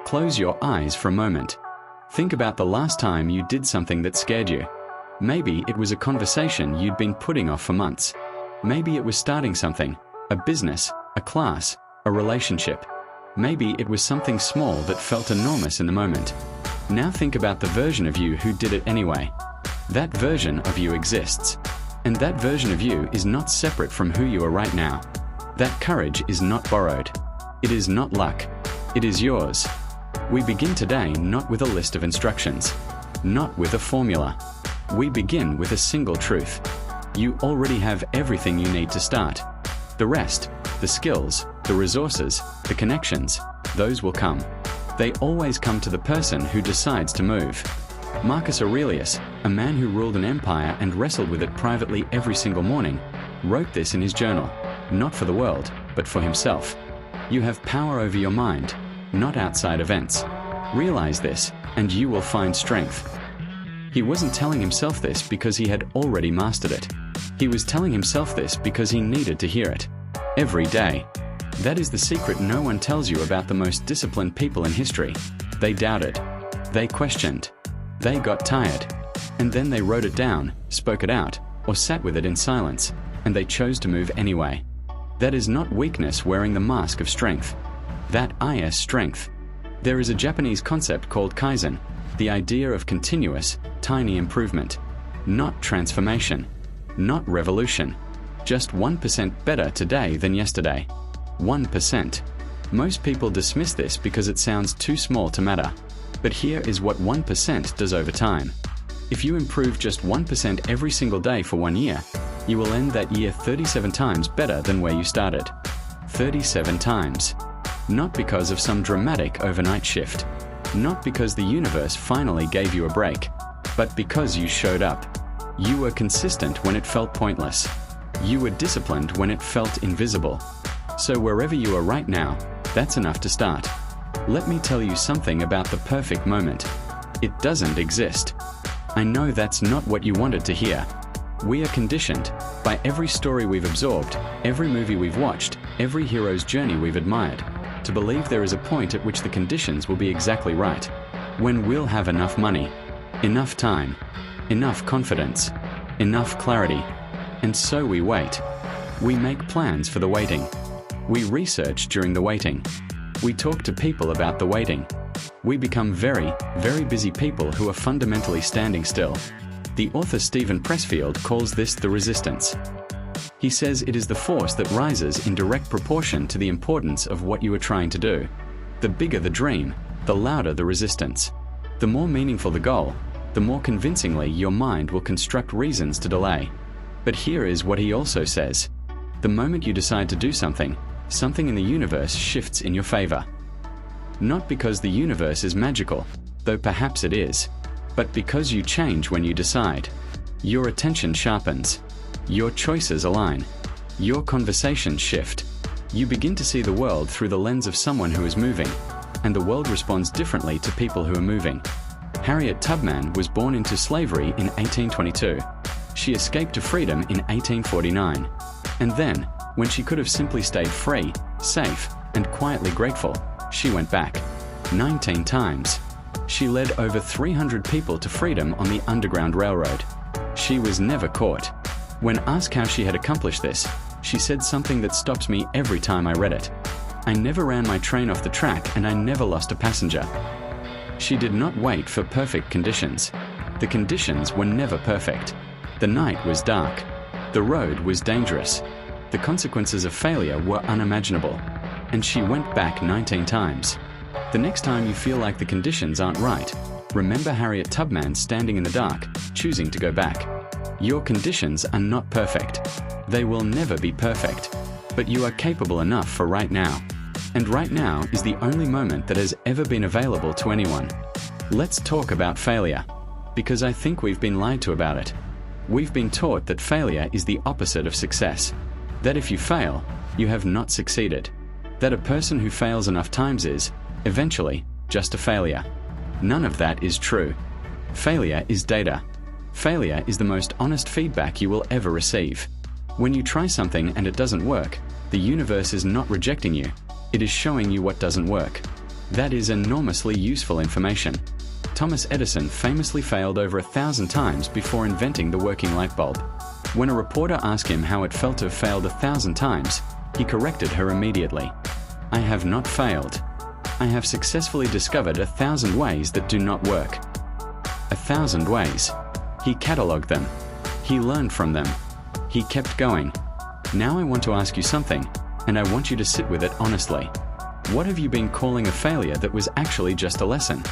Close your eyes for a moment. Think about the last time you did something that scared you. Maybe it was a conversation you'd been putting off for months. Maybe it was starting something, a business, a class, a relationship. Maybe it was something small that felt enormous in the moment. Now think about the version of you who did it anyway. That version of you exists. And that version of you is not separate from who you are right now. That courage is not borrowed. It is not luck. It is yours. We begin today not with a list of instructions, not with a formula. We begin with a single truth. You already have everything you need to start. The rest, the skills, the resources, the connections, those will come. They always come to the person who decides to move. Marcus Aurelius, a man who ruled an empire and wrestled with it privately every single morning, wrote this in his journal, not for the world, but for himself. You have power over your mind, not outside events. Realize this, and you will find strength. He wasn't telling himself this because he had already mastered it. He was telling himself this because he needed to hear it. Every day. That is the secret no one tells you about the most disciplined people in history. They doubted. They questioned. They got tired. And then they wrote it down, spoke it out, or sat with it in silence, and they chose to move anyway. That is not weakness wearing the mask of strength. That is strength. There is a Japanese concept called Kaizen, the idea of continuous, tiny improvement. Not transformation. Not revolution. Just 1% better today than yesterday. 1%. Most people dismiss this because it sounds too small to matter. But here is what 1% does over time. If you improve just 1% every single day for 1 year, you will end that year 37 times better than where you started. 37 times. Not because of some dramatic overnight shift. Not because the universe finally gave you a break, but because you showed up. You were consistent when it felt pointless. You were disciplined when it felt invisible. So wherever you are right now, that's enough to start. Let me tell you something about the perfect moment. It doesn't exist. I know that's not what you wanted to hear. We are conditioned by every story we've absorbed, every movie we've watched, every hero's journey we've admired, to believe there is a point at which the conditions will be exactly right. When we'll have enough money, enough time, enough confidence, enough clarity. And so we wait. We make plans for the waiting. We research during the waiting. We talk to people about the waiting. We become very, very busy people who are fundamentally standing still. The author Steven Pressfield calls this the resistance. He says it is the force that rises in direct proportion to the importance of what you are trying to do. The bigger the dream, the louder the resistance. The more meaningful the goal, the more convincingly your mind will construct reasons to delay. But here is what he also says. The moment you decide to do something, something in the universe shifts in your favor. Not because the universe is magical, though perhaps it is, but because you change when you decide. Your attention sharpens. Your choices align. Your conversations shift. You begin to see the world through the lens of someone who is moving, and the world responds differently to people who are moving. Harriet Tubman was born into slavery in 1822. She escaped to freedom in 1849. And then, when she could have simply stayed free, safe, and quietly grateful, she went back. 19 times. She led over 300 people to freedom on the Underground Railroad. She was never caught. When asked how she had accomplished this, she said something that stops me every time I read it. I never ran my train off the track and I never lost a passenger. She did not wait for perfect conditions. The conditions were never perfect. The night was dark. The road was dangerous. The consequences of failure were unimaginable. And she went back 19 times. The next time you feel like the conditions aren't right, remember Harriet Tubman standing in the dark, choosing to go back. Your conditions are not perfect. They will never be perfect. But you are capable enough for right now. And right now is the only moment that has ever been available to anyone. Let's talk about failure. Because I think we've been lied to about it. We've been taught that failure is the opposite of success. That if you fail, you have not succeeded. That a person who fails enough times is, eventually, just a failure. None of that is true. Failure is data. Failure is the most honest feedback you will ever receive. When you try something and it doesn't work, the universe is not rejecting you. It is showing you what doesn't work. That is enormously useful information. Thomas Edison famously failed over 1,000 times before inventing the working light bulb. When a reporter asked him how it felt to have failed 1,000 times, he corrected her immediately. "I have not failed. I have successfully discovered 1,000 ways that do not work." 1,000 ways. He catalogued them. He learned from them. He kept going. Now I want to ask you something, and I want you to sit with it honestly. What have you been calling a failure that was actually just a lesson?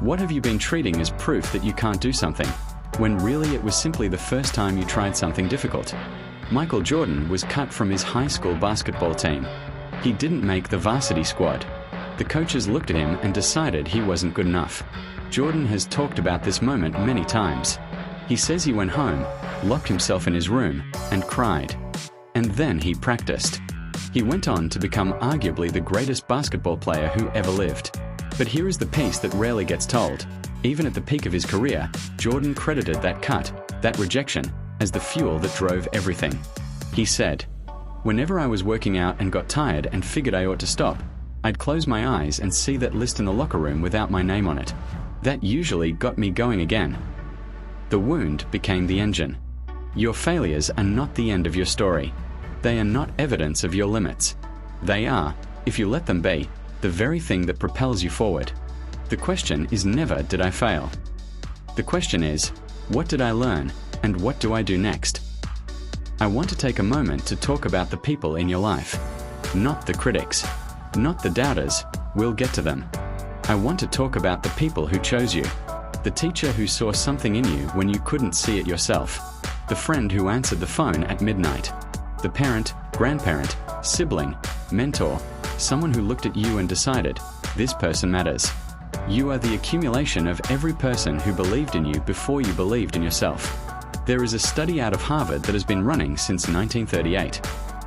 What have you been treating as proof that you can't do something, when really it was simply the first time you tried something difficult? Michael Jordan was cut from his high school basketball team. He didn't make the varsity squad. The coaches looked at him and decided he wasn't good enough. Jordan has talked about this moment many times. He says he went home, locked himself in his room, and cried. And then he practiced. He went on to become arguably the greatest basketball player who ever lived. But here is the piece that rarely gets told. Even at the peak of his career, Jordan credited that cut, that rejection, as the fuel that drove everything. He said, "Whenever I was working out and got tired and figured I ought to stop, I'd close my eyes and see that list in the locker room without my name on it. That usually got me going again." The wound became the engine. Your failures are not the end of your story. They are not evidence of your limits. They are, if you let them be, the very thing that propels you forward. The question is never, did I fail? The question is, what did I learn, and what do I do next? I want to take a moment to talk about the people in your life. Not the critics. Not the doubters. We'll get to them. I want to talk about the people who chose you. The teacher who saw something in you when you couldn't see it yourself. The friend who answered the phone at midnight. The parent, grandparent, sibling, mentor, someone who looked at you and decided, this person matters. You are the accumulation of every person who believed in you before you believed in yourself. There is a study out of Harvard that has been running since 1938.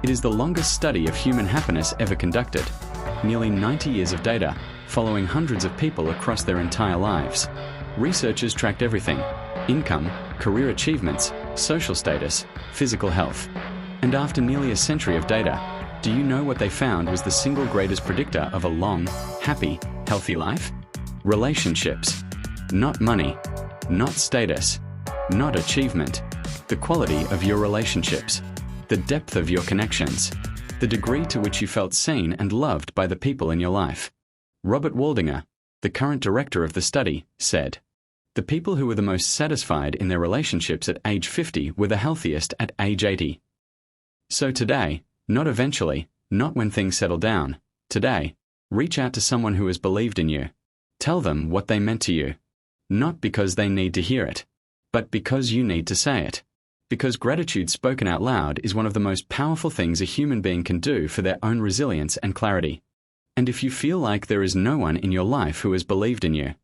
It is the longest study of human happiness ever conducted. Nearly 90 years of data, following hundreds of people across their entire lives. Researchers tracked everything: income, career achievements, social status, physical health. And after nearly a century of data, do you know what they found was the single greatest predictor of a long, happy, healthy life? Relationships. Not money. Not status. Not achievement. The quality of your relationships. The depth of your connections. The degree to which you felt seen and loved by the people in your life. Robert Waldinger, the current director of the study, said, "The people who were the most satisfied in their relationships at age 50 were the healthiest at age 80. So today, not eventually, not when things settle down, today, reach out to someone who has believed in you. Tell them what they meant to you. Not because they need to hear it, but because you need to say it. Because gratitude spoken out loud is one of the most powerful things a human being can do for their own resilience and clarity. And if you feel like there is no one in your life who has believed in you,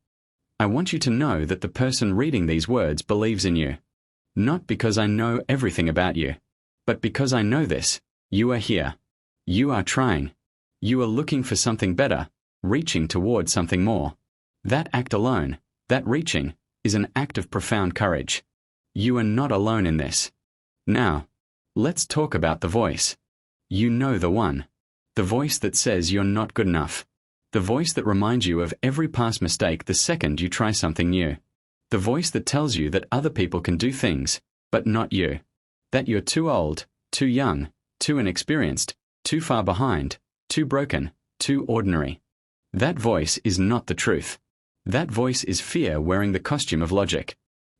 I want you to know that the person reading these words believes in you. Not because I know everything about you, but because I know this, you are here. You are trying. You are looking for something better, reaching toward something more. That act alone, that reaching, is an act of profound courage. You are not alone in this. Now, let's talk about the voice. You know the one. The voice that says you're not good enough. The voice that reminds you of every past mistake the second you try something new. The voice that tells you that other people can do things, but not you. That you're too old, too young, too inexperienced, too far behind, too broken, too ordinary. That voice is not the truth. That voice is fear wearing the costume of logic.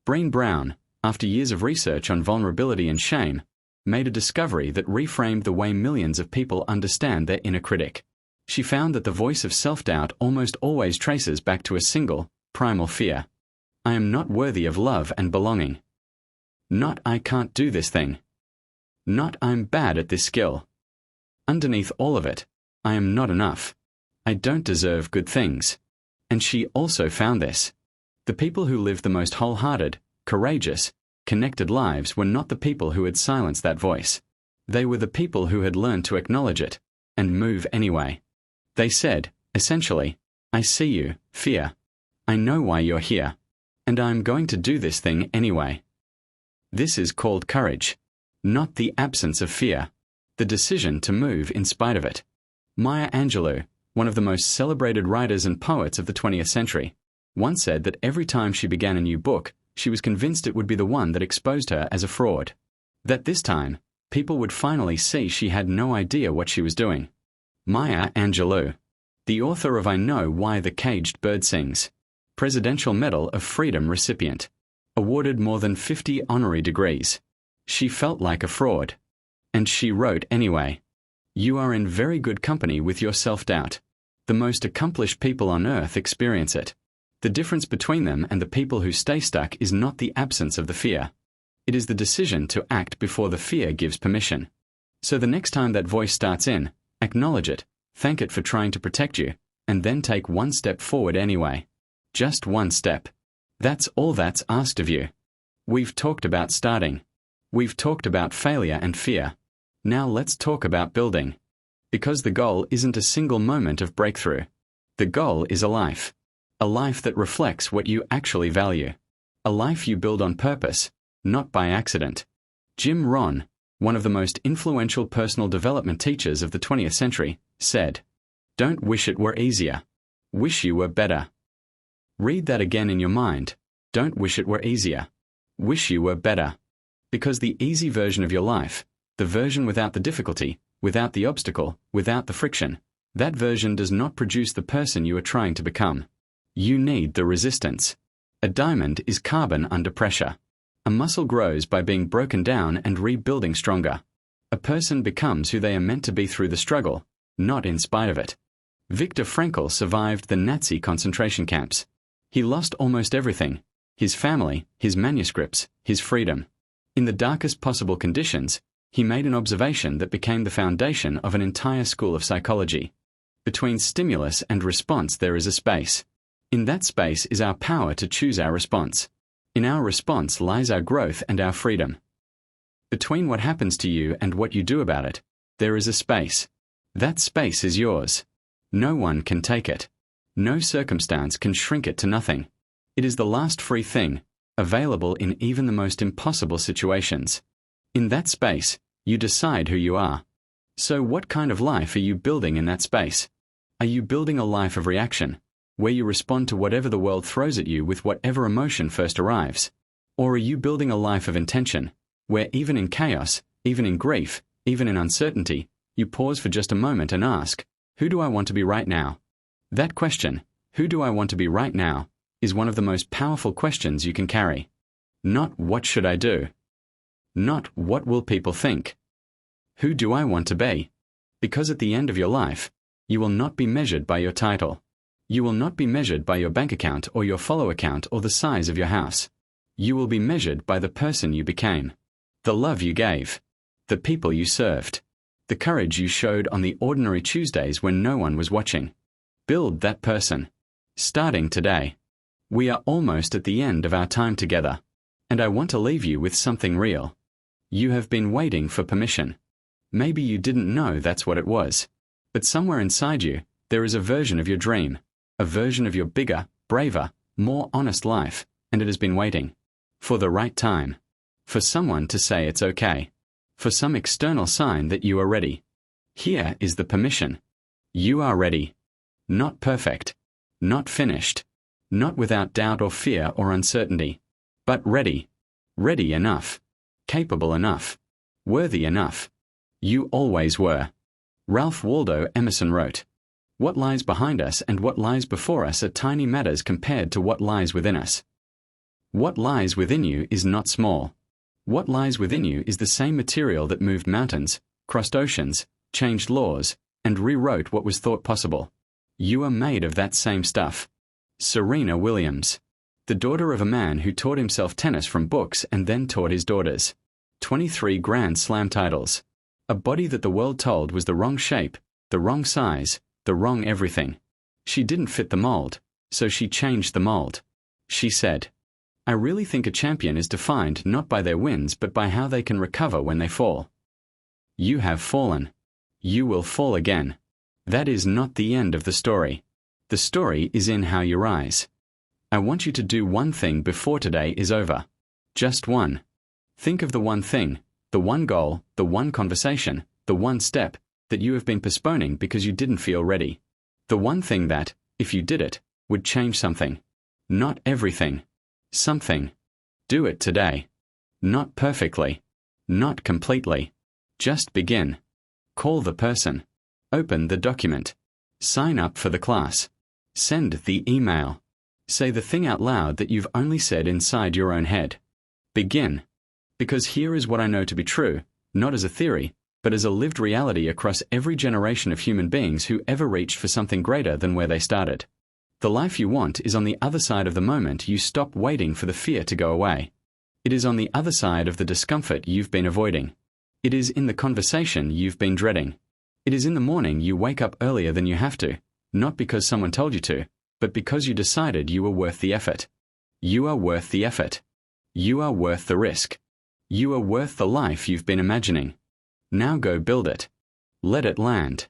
Brené Brown, after years of research on vulnerability and shame, made a discovery that reframed the way millions of people understand their inner critic. She found that the voice of self-doubt almost always traces back to a single, primal fear. I am not worthy of love and belonging. Not I can't do this thing. Not I'm bad at this skill. Underneath all of it, I am not enough. I don't deserve good things. And she also found this. The people who lived the most wholehearted, courageous, connected lives were not the people who had silenced that voice. They were the people who had learned to acknowledge it and move anyway. They said, essentially, I see you, fear. I know why you're here. And I'm going to do this thing anyway. This is called courage. Not the absence of fear. The decision to move in spite of it. Maya Angelou, one of the most celebrated writers and poets of the 20th century, once said that every time she began a new book, she was convinced it would be the one that exposed her as a fraud. That this time, people would finally see she had no idea what she was doing. Maya Angelou, the author of I Know Why the Caged Bird Sings, Presidential Medal of Freedom recipient, awarded more than 50 honorary degrees. She felt like a fraud. And she wrote anyway. You are in very good company with your self-doubt. The most accomplished people on earth experience it. The difference between them and the people who stay stuck is not the absence of the fear. It is the decision to act before the fear gives permission. So the next time that voice starts in, acknowledge it, thank it for trying to protect you, and then take one step forward anyway. Just one step. That's all that's asked of you. We've talked about starting. We've talked about failure and fear. Now let's talk about building. Because the goal isn't a single moment of breakthrough. The goal is a life. A life that reflects what you actually value. A life you build on purpose, not by accident. Jim Rohn, one of the most influential personal development teachers of the 20th century, said, "Don't wish it were easier. Wish you were better." Read that again in your mind. Don't wish it were easier. Wish you were better. Because the easy version of your life, the version without the difficulty, without the obstacle, without the friction, that version does not produce the person you are trying to become. You need the resistance. A diamond is carbon under pressure. A muscle grows by being broken down and rebuilding stronger. A person becomes who they are meant to be through the struggle, not in spite of it. Viktor Frankl survived the Nazi concentration camps. He lost almost everything: his family, his manuscripts, his freedom. In the darkest possible conditions, he made an observation that became the foundation of an entire school of psychology. Between stimulus and response there is a space. In that space is our power to choose our response. In our response lies our growth and our freedom. Between what happens to you and what you do about it, there is a space. That space is yours. No one can take it. No circumstance can shrink it to nothing. It is the last free thing, available in even the most impossible situations. In that space, you decide who you are. So what kind of life are you building in that space? Are you building a life of reaction, where you respond to whatever the world throws at you with whatever emotion first arrives? Or are you building a life of intention, where even in chaos, even in grief, even in uncertainty, you pause for just a moment and ask, who do I want to be right now? That question, who do I want to be right now, is one of the most powerful questions you can carry. Not what should I do? Not what will people think? Who do I want to be? Because at the end of your life, you will not be measured by your title. You will not be measured by your bank account or your follower count or the size of your house. You will be measured by the person you became, the love you gave, the people you served, the courage you showed on the ordinary Tuesdays when no one was watching. Build that person. Starting today. We are almost at the end of our time together, and I want to leave you with something real. You have been waiting for permission. Maybe you didn't know that's what it was, but somewhere inside you, there is a version of your dream, a version of your bigger, braver, more honest life, and it has been waiting. For the right time. For someone to say it's okay. For some external sign that you are ready. Here is the permission. You are ready. Not perfect. Not finished. Not without doubt or fear or uncertainty. But ready. Ready enough. Capable enough. Worthy enough. You always were. Ralph Waldo Emerson wrote, "What lies behind us and what lies before us are tiny matters compared to what lies within us." What lies within you is not small. What lies within you is the same material that moved mountains, crossed oceans, changed laws, and rewrote what was thought possible. You are made of that same stuff. Serena Williams, the daughter of a man who taught himself tennis from books and then taught his daughters. 23 Grand Slam titles. A body that the world told was the wrong shape, the wrong size, the wrong everything. She didn't fit the mold, so she changed the mold. She said, "I really think a champion is defined not by their wins but by how they can recover when they fall." You have fallen. You will fall again. That is not the end of the story. The story is in how you rise. I want you to do one thing before today is over. Just one. Think of the one thing, the one goal, the one conversation, the one step, that you have been postponing because you didn't feel ready. The one thing that, if you did it, would change something. Not everything. Something. Do it today. Not perfectly. Not completely. Just begin. Call the person. Open the document. Sign up for the class. Send the email. Say the thing out loud that you've only said inside your own head. Begin. Because here is what I know to be true, not as a theory, but as a lived reality across every generation of human beings who ever reached for something greater than where they started. The life you want is on the other side of the moment you stop waiting for the fear to go away. It is on the other side of the discomfort you've been avoiding. It is in the conversation you've been dreading. It is in the morning you wake up earlier than you have to, not because someone told you to, but because you decided you were worth the effort. You are worth the effort. You are worth the risk. You are worth the life you've been imagining. Now go build it. Let it land.